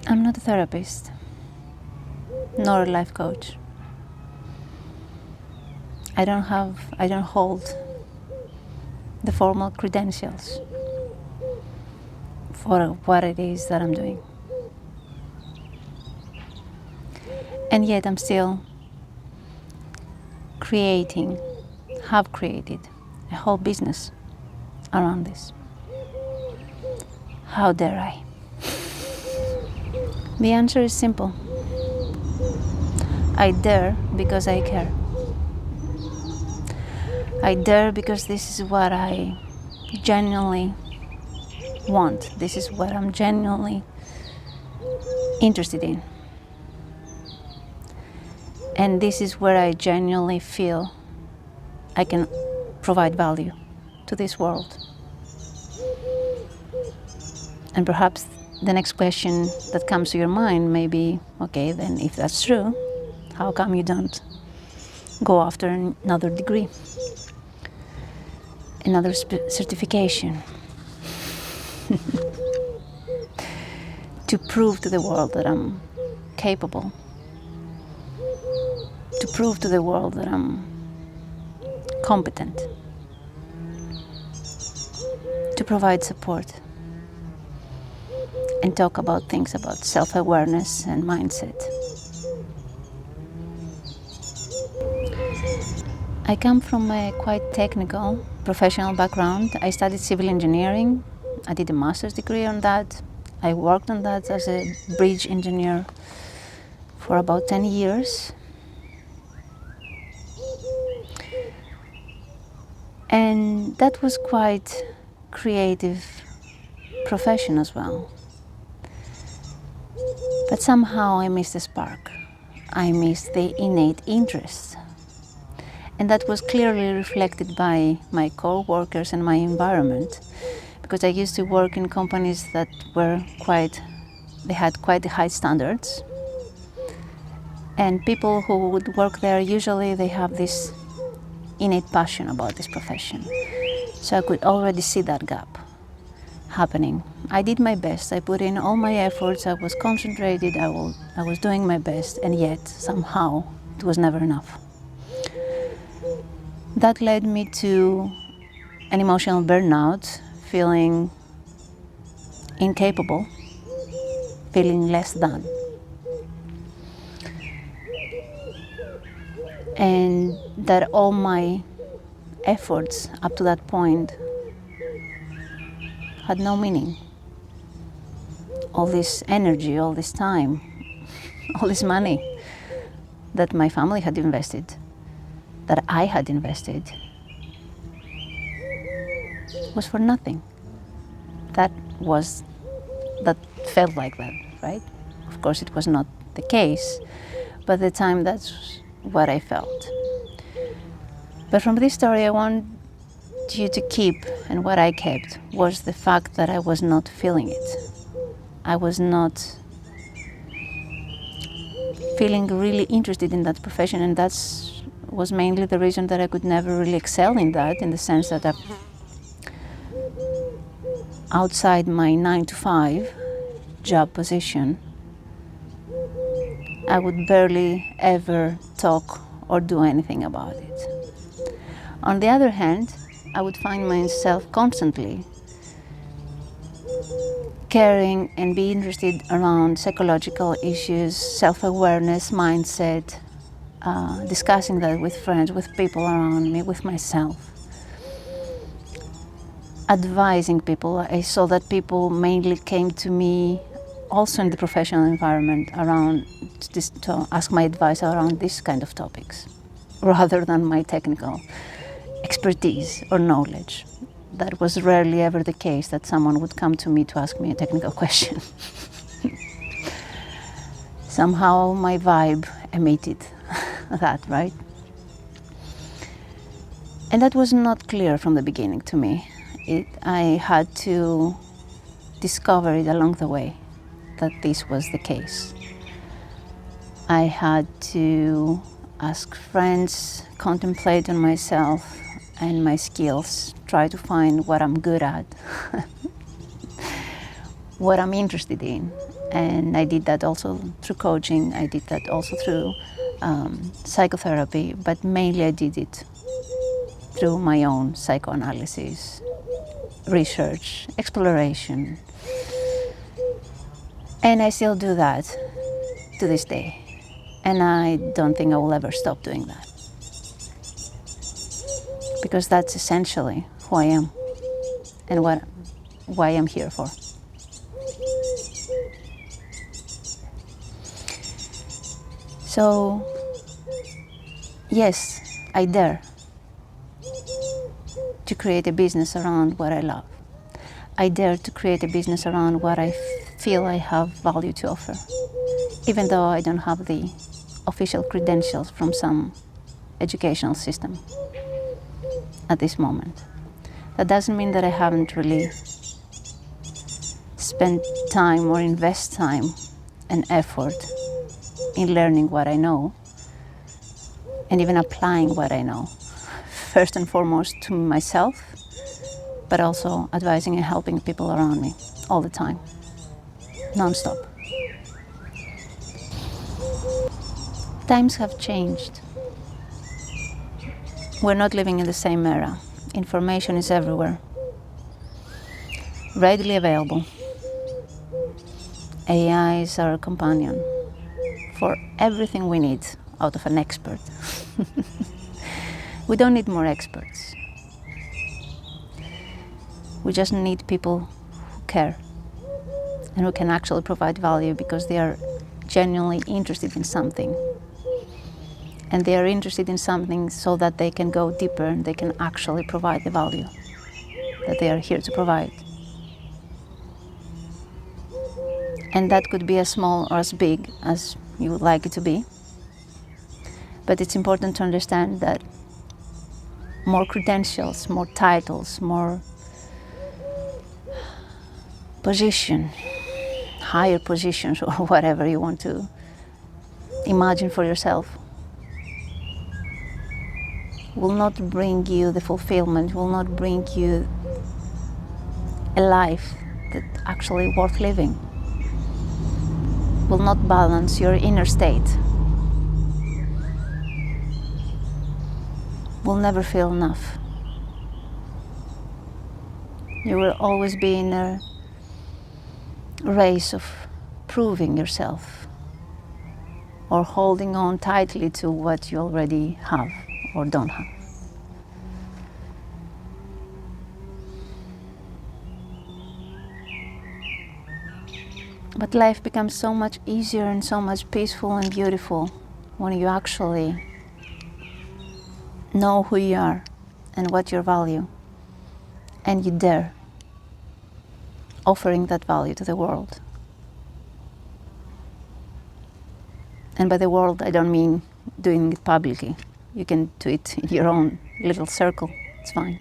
I'm not a therapist, nor a life coach. I don't hold the formal credentials for what it is that I'm doing. And yet I'm still have created a whole business around this. How dare I? The answer is simple. I dare because I care. I dare because this is what I genuinely want. This is what I'm genuinely interested in. And this is where I genuinely feel I can provide value to this world. And perhaps the next question that comes to your mind may be, okay, then if that's true, how come you don't go after another degree, another certification, to prove to the world that I'm capable, to prove to the world that I'm competent, to provide support, and talk about things about self-awareness and mindset. I come from a quite technical professional background. I studied civil engineering. I did a master's degree on that. I worked on that as a bridge engineer for about 10 years. And that was quite creative profession as well. But somehow I missed the spark. I missed the innate interest. And that was clearly reflected by my co-workers and my environment, because I used to work in companies that they had quite high standards. And people who would work there, usually they have this innate passion about this profession. So I could already see that gap happening. I did my best. I put in all my efforts. I was concentrated. I was doing my best, and yet somehow it was never enough. That led me to an emotional burnout, feeling incapable, feeling less than. And that all my efforts up to that point had no meaning. All this energy, all this time, all this money that my family had invested, that I had invested, was for nothing. That felt like that, right? Of course, it was not the case, but at the time that's what I felt. But from this story, I want you to keep, and what I kept, was the fact that I was not feeling it. I was not feeling really interested in that profession, and that was mainly the reason that I could never really excel in that, in the sense that outside my 9-to-5 job position, I would barely ever talk or do anything about it. On the other hand, I would find myself constantly caring and be interested around psychological issues, self-awareness, mindset, discussing that with friends, with people around me, with myself. Advising people. I saw that people mainly came to me also in the professional environment to ask my advice around this kind of topics, rather than my technical expertise or knowledge. That was rarely ever the case, that someone would come to me to ask me a technical question. Somehow my vibe emitted that, right? And that was not clear from the beginning to me. I had to discover it along the way, that this was the case. I had to ask friends, contemplate on myself and my skills, try to find what I'm good at, what I'm interested in. And I did that also through coaching, I did that also through psychotherapy, but mainly I did it through my own psychoanalysis, research, exploration. And I still do that to this day. And I don't think I will ever stop doing that. Because that's essentially who I am and why I'm here for. So, yes, I dare to create a business around what I love. I dare to create a business around what I feel I have value to offer, even though I don't have the official credentials from some educational system at this moment. That doesn't mean that I haven't really spent time or invest time and effort in learning what I know and even applying what I know, first and foremost to myself, but also advising and helping people around me all the time, non-stop. Times have changed. We're not living in the same era. Information is everywhere, readily available. AI is our companion for everything we need out of an expert. We don't need more experts. We just need people who care and who can actually provide value because they are genuinely interested in something. And they are interested in something so that they can go deeper and they can actually provide the value that they are here to provide. And that could be as small or as big as you would like it to be. But it's important to understand that more credentials, more titles, more position, higher positions, or whatever you want to imagine for yourself, will not bring you the fulfillment, will not bring you a life that actually worth living, will not balance your inner state, will never feel enough. You will always be in a race of proving yourself or holding on tightly to what you already have or don't have. But life becomes so much easier and so much peaceful and beautiful when you actually know who you are and what you value, and you dare offering that value to the world. And by the world, I don't mean doing it publicly. You can do it in your own little circle. It's fine.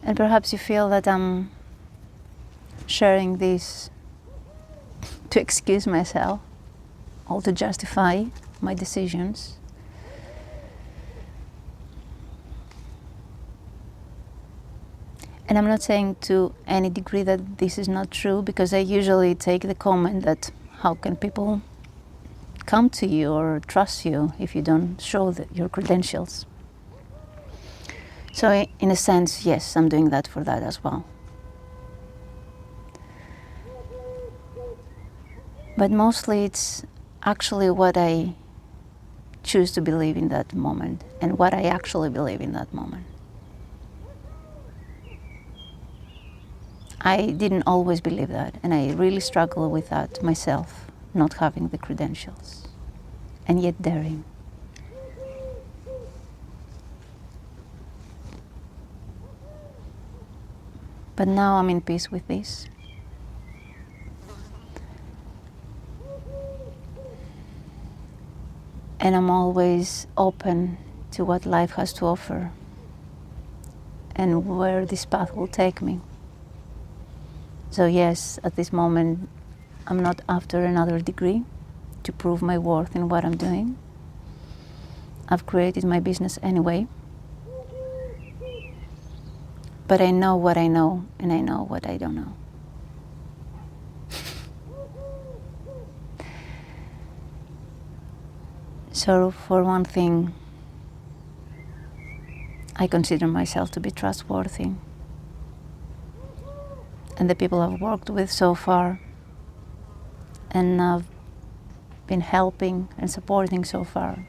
And perhaps you feel that I'm sharing this to excuse myself or to justify my decisions. And I'm not saying to any degree that this is not true, because I usually take the comment that how can people come to you or trust you if you don't show your credentials. So in a sense, yes, I'm doing that for that as well. But mostly it's actually what I choose to believe in that moment and what I actually believe in that moment. I didn't always believe that, and I really struggle with that myself, not having the credentials, and yet daring. But now I'm in peace with this. And I'm always open to what life has to offer and where this path will take me. So yes, at this moment, I'm not after another degree to prove my worth in what I'm doing. I've created my business anyway. But I know what I know, and I know what I don't know. So for one thing, I consider myself to be trustworthy. And the people I've worked with so far, and I've been helping and supporting so far,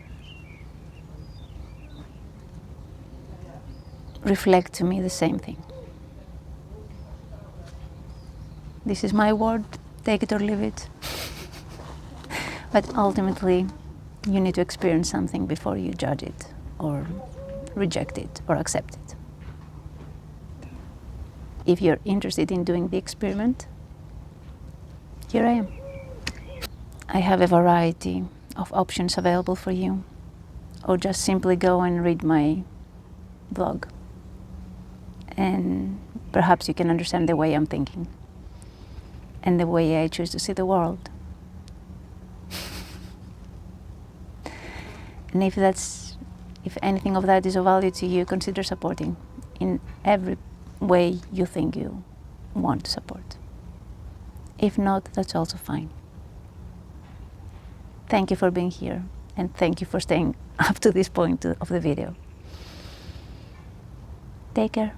reflect to me the same thing. This is my word, take it or leave it. But ultimately, you need to experience something before you judge it, or reject it, or accept it. If you're interested in doing the experiment, here I am. I have a variety of options available for you, or just simply go and read my blog, and perhaps you can understand the way I'm thinking and the way I choose to see the world. And if anything of that is of value to you, consider supporting in every way you think you want to support. If not, that's also fine. Thank you for being here, and thank you for staying up to this point of the video. Take care.